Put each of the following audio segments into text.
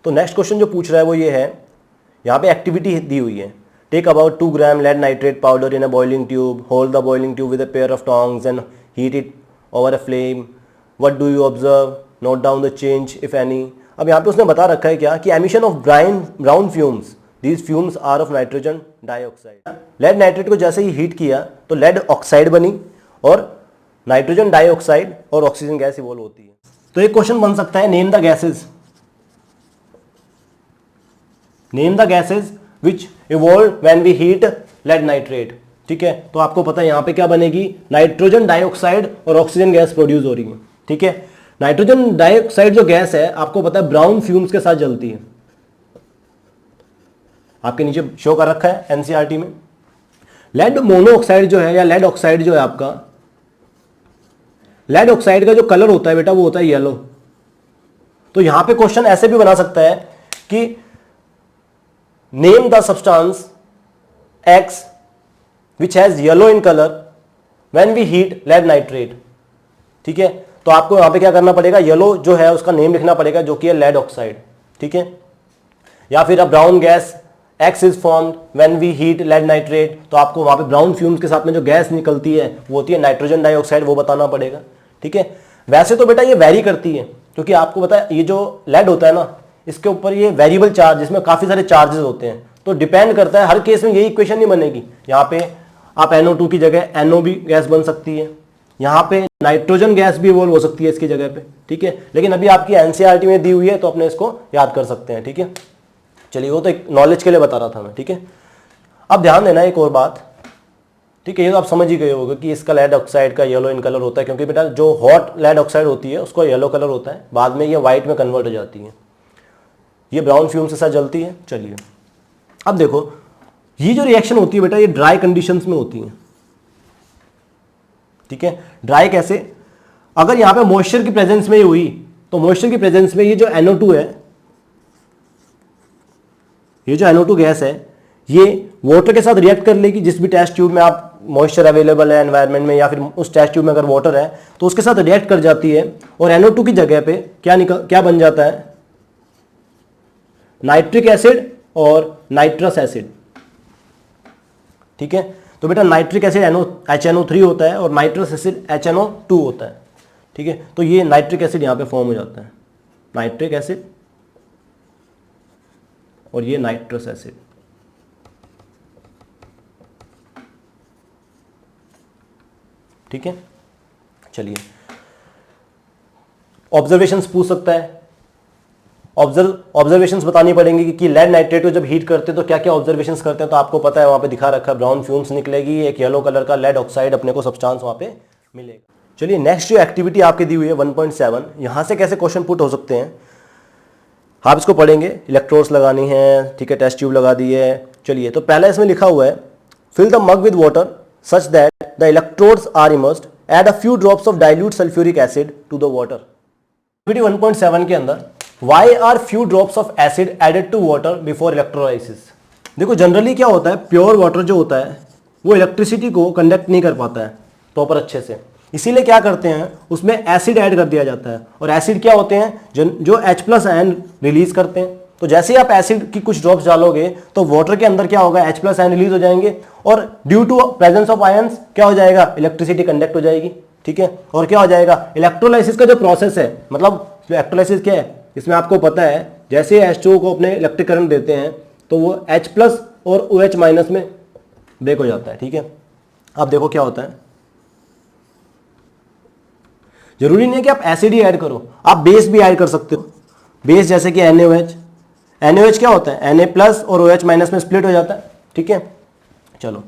तो next question जो पूछ रहा है वो ये है, यहाँ पे एक्टिविटी दी हुई है, take about 2 gram lead nitrate powder in a boiling tube, hold the boiling tube with a pair of tongs and heat it over a flame, what do you observe, note down the change if any. अब यहाँ पे उसने बता रखा है क्या कि emission of brown fumes, these fumes are of nitrogen dioxide. Lead nitrate को जैसे ही हीट किया तो लेड ऑक्साइड बनी और नाइट्रोजन डाइऑक्साइड और ऑक्सीजन गैस इवॉल्व होती है। तो एक क्वेश्चन बन सकता है, name the gases, name the gases which evolve when we heat lead nitrate. ठीक है, तो आपको पता है यहां पे क्या बनेगी, नाइट्रोजन डाइऑक्साइड और ऑक्सीजन गैस प्रोड्यूस हो रही है। ठीक है, नाइट्रोजन डाइऑक्साइड जो गैस है आपको पता है ब्राउन फ्यूम्स के साथ जलती है, आपके नीचे शो कर रखा है एनसीईआरटी में। लेड मोनोऑक्साइड जो है या लेड ऑक्साइड जो है आपका, लेड ऑक्साइड का जो कलर होता है बेटा वो होता है येलो। तो यहां पे क्वेश्चन ऐसे भी बना सकता है कि name the substance X which has yellow in colour when we heat lead nitrate. ठीक है, तो आपको यहां पे क्या करना पड़ेगा, येलो जो है उसका नेम लिखना पड़ेगा जो कि है लेड ऑक्साइड। ठीक है, या फिर a brown gas X is formed when we heat lead nitrate, तो आपको वहां पे ब्राउन फ्यूम्स के साथ में जो गैस निकलती है वो होती है नाइट्रोजन डाइऑक्साइड, वो बताना पड़ेगा। ठीक है, वैसे तो बेटा ये वेरी करती है क्योंकि आपको पता है ये जो लेड होता है ना इसके ऊपर ये वेरिएबल चार्ज, इसमें काफी सारे चार्जेस होते हैं, तो डिपेंड करता है, हर केस में यही इक्वेशन नहीं बनेगी। यहाँ पे आप NO2 की जगह NO भी गैस बन सकती है, यहाँ पे नाइट्रोजन गैस भी इवॉल्व हो सकती है इसकी जगह पे। ठीक है, लेकिन अभी आपकी एनसीईआरटी में दी हुई है तो अपने इसको याद कर सकते हैं। ठीक है, चलिए वो तो एक नॉलेज के लिए बता रहा था मैं। ठीक है, अब ध्यान देना एक और बात। ठीक है, ये तो आप समझ ही गए होगे कि इसका लेड ऑक्साइड का येलो इन कलर होता है क्योंकि बेटा जो हॉट लेड ऑक्साइड होती है उसको येलो कलर होता है, बाद में ये व्हाइट में कन्वर्ट हो जाती है, ये ब्राउन फ्यूम के साथ जलती है। चलिए अब देखो, ये जो रिएक्शन होती है बेटा ये ड्राई कंडीशंस में होती है। ठीक है, ड्राई कैसे, अगर यहां पे मॉइस्चर की प्रेजेंस में ही हुई तो मॉइस्चर की प्रेजेंस में ये जो NO2 है, ये जो NO2 गैस है ये वाटर के साथ रिएक्ट कर लेगी। जिस भी टेस्ट ट्यूब में आप मॉइस्चर अवेलेबल है एनवायरनमेंट में या फिर उस टेस्ट ट्यूब में अगर वाटर है तो उसके साथ रिएक्ट कर जाती है और NO2 की जगह पे क्या बन जाता है, नाइट्रिक एसिड और नाइट्रस एसिड। ठीक है, तो बेटा नाइट्रिक एसिड HNO3 होता है और नाइट्रस एसिड HNO2 होता है। ठीक है, तो ये नाइट्रिक एसिड यहां पे फॉर्म हो जाता है, नाइट्रिक एसिड और ये नाइट्रस एसिड। ठीक है, चलिए ऑब्जर्वेशंस पूछ सकता है, ऑब्जर्वेशंस बतानी पड़ेंगी कि लेड नाइट्रेट को जब हीट करते हैं तो क्या क्या ऑब्जर्वेशंस करते हैं। तो आपको पता है वहां पे दिखा रखा है, ब्राउन फ्यूम्स निकलेगी, एक येलो कलर का लेड ऑक्साइड अपने को सब्सटेंस वहां पे मिलेगा। चलिए नेक्स्ट जो एक्टिविटी आपकी दी हुई है 1.7, यहां से कैसे क्वेश्चन पुट हो सकते हैं आप इसको पढ़ेंगे। इलेक्ट्रोड्स लगानी है, ठीक है, टेस्ट ट्यूब लगा दी है। चलिए तो पहला इसमें लिखा हुआ है, fill the mug with water such that the electrodes are immersed, add a few drops of dilute sulphuric acid to the water. Activity 1.7 के अंदर why are few drops of acid added to water before electrolysis. देखो generally क्या होता है, pure water जो होता है वो इलेक्ट्रिसिटी को कंडक्ट नहीं कर पाता है प्रॉपर अच्छे से, इसीलिए क्या करते हैं उसमें एसिड ऐड कर दिया जाता है। और एसिड क्या होते हैं जो H+ आयन रिलीज करते हैं। तो जैसे ही आप एसिड की कुछ ड्रॉप्स डालोगे तो वाटर के अंदर क्या होगा, H+ आयन रिलीज हो जाएंगे और due to presence of ions क्या हो जाएगा, इलेक्ट्रिसिटी कंडक्ट हो जाएगी। ठीक है, और क्या हो जाएगा, इलेक्ट्रोलाइसिस का जो प्रोसेस है, मतलब इलेक्ट्रोलाइसिस क्या है, इसमें आपको पता है जैसे H2O को अपने इलेक्ट्रिक करंट देते हैं तो वो H+ और OH- में ब्रेक हो जाता है। ठीक है, अब देखो क्या होता है, जरूरी नहीं है कि आप एसिड ही ऐड करो, आप बेस भी ऐड कर सकते हो। बेस जैसे कि NaOH क्या होता है, Na+ और OH- में स्प्लिट हो जाता है। ठीक है, चलो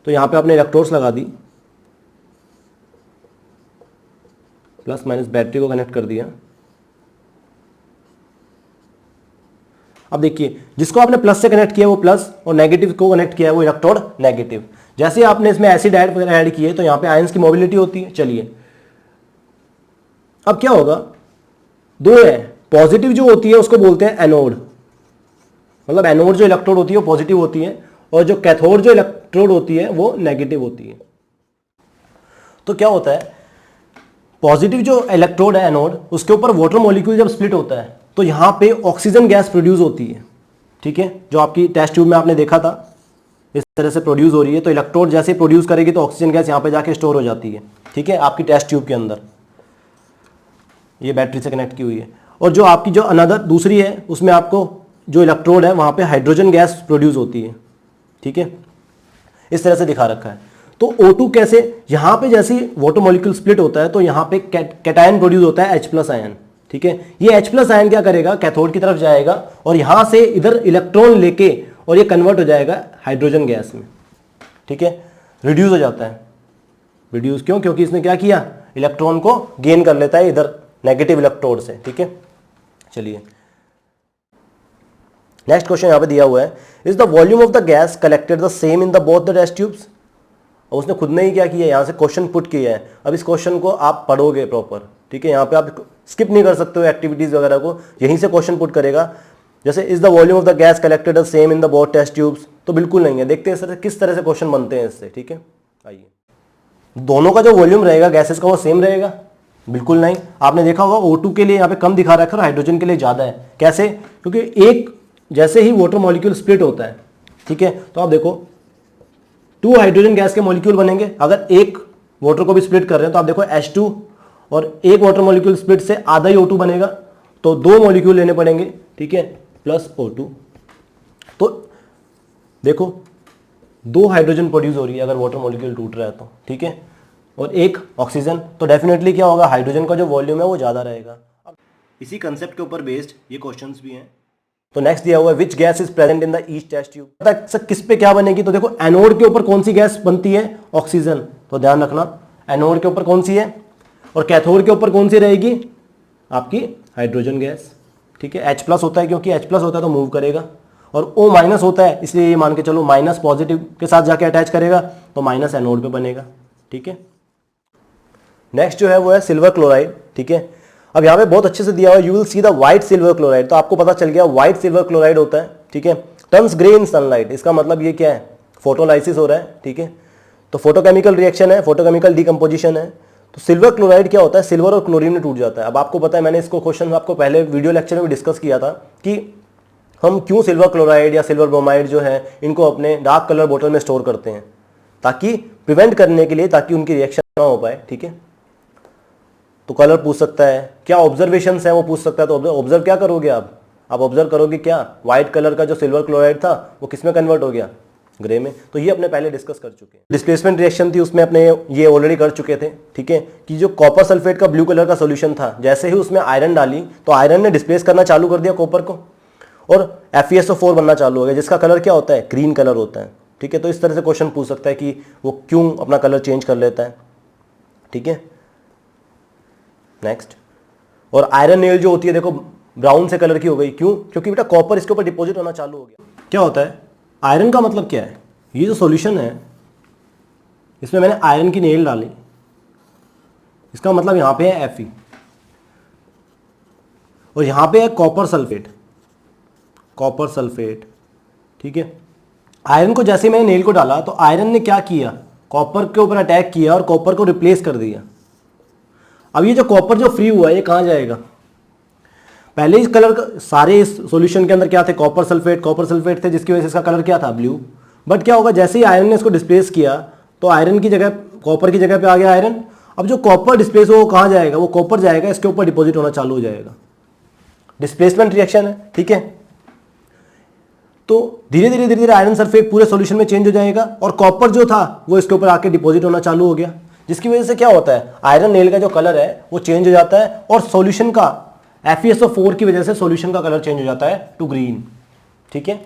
तो यहां पे आपने इलेक्ट्रोड्स लगा दी, प्लस माइनस बैटरी को कनेक्ट कर दिया। अब देखिए जिसको आपने प्लस से कनेक्ट किया वो प्लस और नेगेटिव को कनेक्ट किया है वो इलेक्ट्रोड नेगेटिव। जैसे आपने इसमें एसिड ऐड किए तो यहां पे आयंस की मोबिलिटी होती है। चलिए अब क्या होगा, दो है, पॉजिटिव जो होती है उसको बोलते हैं एनोड, मतलब एनोड जो इलेक्ट्रोड होती है वो पॉजिटिव होती है और जो कैथोड जो इलेक्ट्रोड होती है वो नेगेटिव होती है। तो क्या होता है, पॉजिटिव जो इलेक्ट्रोड है एनोड, उसके ऊपर वाटर मॉलिक्यूल जब स्प्लिट होता है तो यहां पे ऑक्सीजन गैस प्रोड्यूस होती है, ठीक है, जो आपकी टेस्ट ट्यूब में आपने देखा था इस तरह से प्रोड्यूस हो रही है। तो इलेक्ट्रोड जैसे प्रोड्यूस करेगी तो ऑक्सीजन गैस यहां पे जाके स्टोर हो जाती है, ठीक है, आपकी टेस्ट ट्यूब के अंदर। ये बैटरी से कनेक्ट की हुई है। और जो आपकी जो अनदर दूसरी है उसमें आपको जो इलेक्ट्रोड है वहां पे हाइड्रोजन गैस प्रोड्यूस होती है, ठीक है, इस तरह से दिखा रखा है। तो O2 कैसे, यहां पे जैसे वाटर मॉलिक्यूल स्प्लिट होता है तो यहां पे कैटायन प्रोड्यूस होता है H+ आयन, ठीक है। ये H+ आयन क्या करेगा, कैथोड की तरफ जाएगा और यहां से इधर इलेक्ट्रॉन लेके और ये कन्वर्ट हो जाएगा हाइड्रोजन गैस में, ठीक है, रिड्यूस हो जाता है। रिड्यूस क्यों, क्योंकि इसने क्या किया, इलेक्ट्रॉन को गेन कर लेता है इधर नेगेटिव इलेक्ट्रोड से, ठीक है। चलिए नेक्स्ट क्वेश्चन यहां पे दिया हुआ है, is the volume of the gas collected the same in the both the test tubes. और उसने खुद ने ही क्या किया, यहां से क्वेश्चन पुट किया है। अब इस क्वेश्चन को आप पढ़ोगे प्रॉपर, ठीक है, यहां पे आप स्किप नहीं कर सकते हो एक्टिविटीज वगैरह को, यहीं से क्वेश्चन पुट करेगा। जैसे is the volume of the gas collected the same in the both test tubes, तो बिल्कुल नहीं है। देखते हैं किस तरह से क्वेश्चन बनते हैं इससे, ठीक है। आइए, दोनों का जो वॉल्यूम रहेगा गैसेस का वो सेम रहेगा, बिल्कुल नहीं। आपने देखा होगा O2 के लिए यहाँ पे कम दिखा रखा है और हाइड्रोजन के लिए ज़्यादा है। कैसे, क्योंकि एक जैसे ही वाटर मॉलिक्यूल स्प्लिट होता है, ठीक है, तो आप देखो 2 हाइड्रोजन गैस के मॉलिक्यूल बनेंगे। अगर एक वाटर को भी स्प्लिट कर रहे हैं तो आप देखो H2 और एक वाटर मॉलिक्यूल स्प्लिट से आधा ही O2 बनेगा, तो 2 मॉलिक्यूल लेने पड़ेंगे, ठीक है, प्लस O2। तो देखो 2 हाइड्रोजन प्रोड्यूस हो रही है अगर वाटर मॉलिक्यूल टूट रहा है तो, ठीक है, और एक ऑक्सीजन, तो डेफिनेटली क्या होगा, हाइड्रोजन का जो वॉल्यूम है वो ज़्यादा रहेगा। अब इसी कंसेप्ट के ऊपर बेस्ड ये क्वेश्चंस भी हैं। तो नेक्स्ट दिया हुआ है, which gas is present in the each test tube. पता सर किस पे क्या बनेगी, तो देखो एनोड के ऊपर कौन सी गैस बनती है, ऑक्सीजन, तो ध्यान रखना एनोड के ऊपर कौन सी है, और कैथोड के ऊपर कौन सी रहेगी, आपकी हाइड्रोजन गैस, ठीक है। H+ होता है, क्योंकि H+ होता है तो मूव करेगा, और O- होता है इसलिए ये मान के चलो माइनस पॉजिटिव के साथ जाके अटैच करेगा तो माइनस एनोड पे बनेगा, ठीक है। नेक्स्ट जो है वो है सिल्वर क्लोराइड, ठीक है। अब यहाँ पे बहुत अच्छे से दिया हुआ है, you will see the white silver chloride, तो आपको पता चल गया व्हाइट सिल्वर क्लोराइड होता है, ठीक है। टर्न्स ग्रे इन सनलाइट, इसका मतलब ये क्या है, फोटोलाइसिस हो रहा है, ठीक है, तो फोटोकेमिकल रिएक्शन है, फोटोकेमिकल डिकम्पोजिशन है। तो सिल्वर क्लोराइड क्या होता है, सिल्वर और क्लोरीन में टूट जाता है। अब आपको पता है, मैंने इसको क्वेश्चन आपको पहले वीडियो लेक्चर में भी डिस्कस किया था कि हम क्यों सिल्वर क्लोराइड या सिल्वर ब्रोमाइड जो है इनको अपने डार्क कलर बोतल में स्टोर करते हैं, ताकि प्रिवेंट करने के लिए, ताकि उनकी रिएक्शन ना हो पाए, ठीक है। तो कलर पूछ सकता है, क्या ऑब्जर्वेशंस है वो पूछ सकता है, तो ऑब्जर्व क्या करोगे आप ऑब्जर्व करोगे क्या, व्हाइट कलर का जो सिल्वर क्लोराइड था वो किस में कन्वर्ट हो गया, ग्रे में। तो ये अपने पहले डिस्कस कर चुके हैं। डिस्प्लेसमेंट रिएक्शन थी उसमें अपने ये ऑलरेडी कर चुके थे, ठीक है, कि जो कॉपर सल्फेट का ब्लू कलर का सोल्यूशन था, जैसे ही उसमें आयरन डाली तो आयरन ने डिस्प्लेस करना चालू कर दिया कॉपर को, और FeSO4 बनना चालू हो गया, जिसका कलर क्या होता है, ग्रीन कलर होता है, ठीक है। तो इस तरह से क्वेश्चन पूछ सकता है कि वो क्यों अपना कलर चेंज कर लेता है, ठीक है। नेक्स्ट, और आयरन नेल जो होती है देखो ब्राउन से कलर की हो गई, क्यों, क्योंकि बेटा कॉपर इसके ऊपर डिपॉजिट होना चालू हो गया। क्या होता है, आयरन का मतलब क्या है, ये जो सॉल्यूशन है इसमें मैंने आयरन की नेल डाली, इसका मतलब यहां पे है Fe, और यहां पे है कॉपर सल्फेट, ठीक है। आयरन को जैसे मैंने नेल को डाला तो आयरन ने क्या किया, कॉपर के ऊपर अटैक किया और कॉपर को रिप्लेस कर दिया। अब ये जो कॉपर जो फ्री हुआ है ये कहां जाएगा, पहले इस कलर का सारे इस सॉल्यूशन के अंदर क्या थे, कॉपर सल्फेट थे, जिसकी वजह से इसका कलर क्या था, ब्लू। बट क्या होगा, जैसे ही आयरन ने इसको डिस्प्लेस किया तो आयरन की जगह, कॉपर की जगह पे आ गया आयरन। अब जो कॉपर डिस्प्लेस हो वो कहां जाएगा, वो कॉपर जाएगा, इसके ऊपर डिपॉजिट होना चालू हो जाएगा, डिस्प्लेसमेंट रिएक्शन है, ठीक है। तो धीरे धीरे आयरन सल्फेट पूरे सॉल्यूशन में चेंज हो जाएगा, और कॉपर जो था वो इसके ऊपर आके डिपॉजिट होना चालू हो गया, जिसकी वजह से क्या होता है, आयरन नेल का जो कलर है वो चेंज हो जाता है, और सॉल्यूशन का FeSO4 की वजह से सॉल्यूशन का कलर चेंज हो जाता है टू ग्रीन, ठीक है।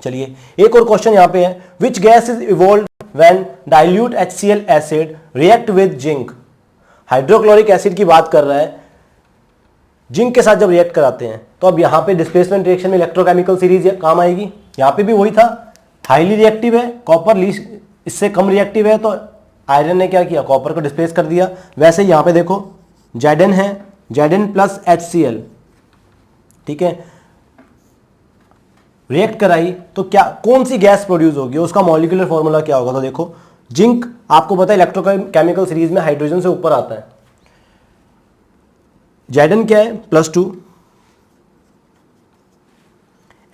चलिए एक और क्वेश्चन यहां पे है, which gas is evolve when dilute HCl acid react with zinc. Hydrochloric acid की बात कर रहा है, जिंक के साथ जब रिएक्ट कराते हैं तो अब यहां पे डिस्प्लेसमेंट रिएक्शन में इलेक्ट्रोकेमिकल सीरीज काम आएगी। यहां पे भी वही था, हाईली रिएक्टिव है, कॉपर लीस्ट इससे कम रिएक्टिव है, तो आयरन ने क्या किया, कॉपर को डिस्प्लेस कर दिया। वैसे यहां पे देखो Zn है, Zn प्लस HCl, ठीक है, रिएक्ट कराई तो क्या, कौन सी गैस प्रोड्यूस होगी, उसका मॉलिक्यूलर फॉर्मूला क्या होगा। तो देखो जिंक आपको पता है इलेक्ट्रोकेमिकल सीरीज में हाइड्रोजन से ऊपर आता है, Zn क्या है, +2,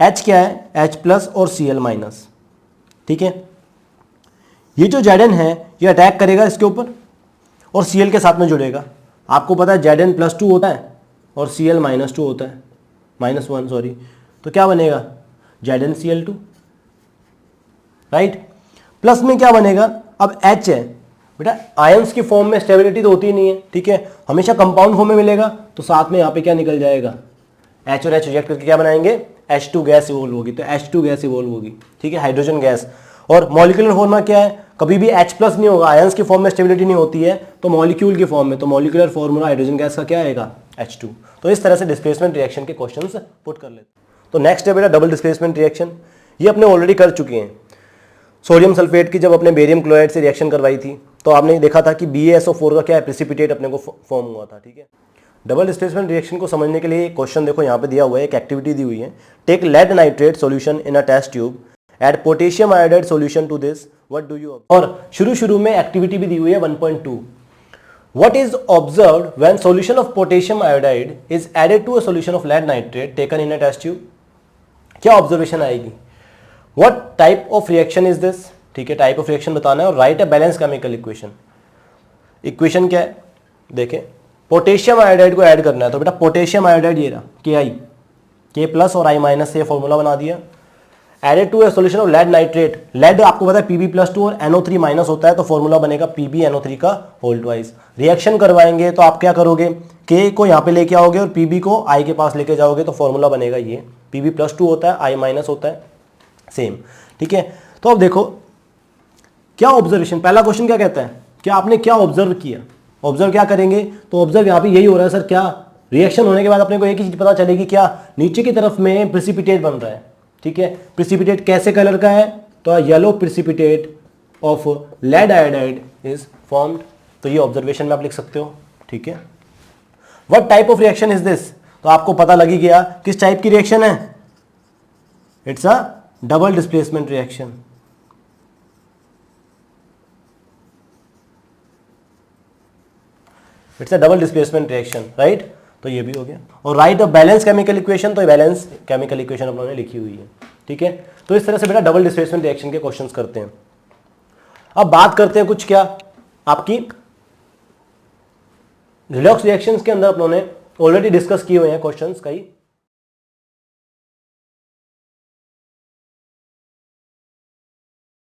H क्या है, H प्लस और Cl माइनस, ठीक है। ये जो Zn है ये अटैक करेगा इसके ऊपर और Cl के साथ में जुड़ेगा। आपको पता है Zn प्लस 2 होता है और Cl माइनस 2 होता है, -1 सॉरी, तो क्या बनेगा ZnCl2, राइट। प्लस में क्या बनेगा, अब H है बेटा, आयंस की फॉर्म में स्टेबिलिटी तो होती ही नहीं है, ठीक है, हमेशा कंपाउंड फॉर्म में मिलेगा, तो साथ में यहाँ पे क्या निकल जाएगा, H और H रिजेक्ट करके क्या बनाएंगे, H2 गैस इवोल्व होगी, तो H2 गैस इवोल्व होगी, ठीक है, हाइड्रोजन गैस। और मॉलिक्यूलर फॉर्मूला क्या है, कभी भी H प्लस नहीं होगा, आयंस की फॉर्म में स्टेबिलिटी नहीं होती है, तो मॉलिक्यूल की फॉर्म में, तो मॉलिक्यूलर फॉर्मूला हाइड्रोजन गैस का क्या आएगा, H2। तो इस तरह से डिस्प्लेसमेंट रिएक्शन के क्वेश्चंस पुट कर लेते हैं। तो नेक्स्ट है बेटा डबल डिस्प्लेसमेंट रिएक्शन, ये अपने ऑलरेडी कर चुके हैं। सोडियम सल्फेट की जब अपने बेरियम क्लोराइड से रिएक्शन करवाई थी तो आपने देखा था कि BaSO4 का क्या है, प्रेसिपिटेट अपने को फॉर्म हुआ था, ठीक है। डबल डिस्प्लेसमेंट रिएक्शन को समझने के लिए क्वेश्चन देखो यहाँ पे दिया हुआ है, एक एक्टिविटी दी हुई है, take lead nitrate solution in a test tube, add potassium iodide solution to this, what do you. और शुरू में एक्टिविटी भी दी हुई है 1.2, what is observed when solution of potassium iodide is added to a solution of lead nitrate taken in a test tube. क्या observation आएगी, what type of reaction is this, ठीक है, टाइप ऑफ रिएक्शन बताना है, और write a balance chemical equation. Equation क्या है, देखें, पोटेशियम आयोडाइड को ऐड करना है, तो बेटा पोटेशियम आयोडाइड ये रहा KI, K प्लस और I माइनस से फॉर्मूला बना दिया, added to a solution of lead nitrate, lead आपको पता है Pb+2 और NO3 माइनस होता है, तो फॉर्मूला बनेगा PbNO3 का होल ट्वाइस। रिएक्शन करवाएंगे तो आप क्या करोगे, K को यहाँ पे लेके आओगे और Pb को I के पास लेके जाओगे, तो फॉर्मूला बनेगा ये Pb+2 होता है, I माइनस होता है, सेम, ठीक है। तो अब देखो क्या ऑब्जर्वेशन, पहला क्वेश्चन क्या कहता है, क्या आपने क्या ऑब्जर्व किया, ऑब्जर्व क्या करेंगे, तो ऑब्जर्व यहाँ पे यही हो रहा है सर, क्या रिएक्शन होने के बाद अपने को एक ही चीज पता चलेगी, क्या नीचे की तरफ में प्रेसिपिटेट बन रहा है, ठीक है। प्रेसिपिटेट कैसे कलर का है, तो yellow precipitate of lead iodide is formed, तो ये ऑब्जर्वेशन में आप लिख सकते हो, ठीक है। What type of reaction is this, तो आपको पता लग ही गया किस टाइप की रिएक्शन है, it's a double displacement reaction. It's a double displacement reaction, right, तो ये भी हो गया। और write a balance chemical equation, तो बैलेंस केमिकल इक्वेशन हम लोगों ने लिखी हुई है, ठीक है। तो इस तरह से बेटा डबल डिस्प्लेसमेंट रिएक्शन के क्वेश्चंस करते हैं। अब बात करते हैं कुछ क्या आपकी रिडॉक्स रिएक्शंस के अंदर अपनों ने ऑलरेडी डिस्कस किए हुए हैं क्वेश्चंस कई,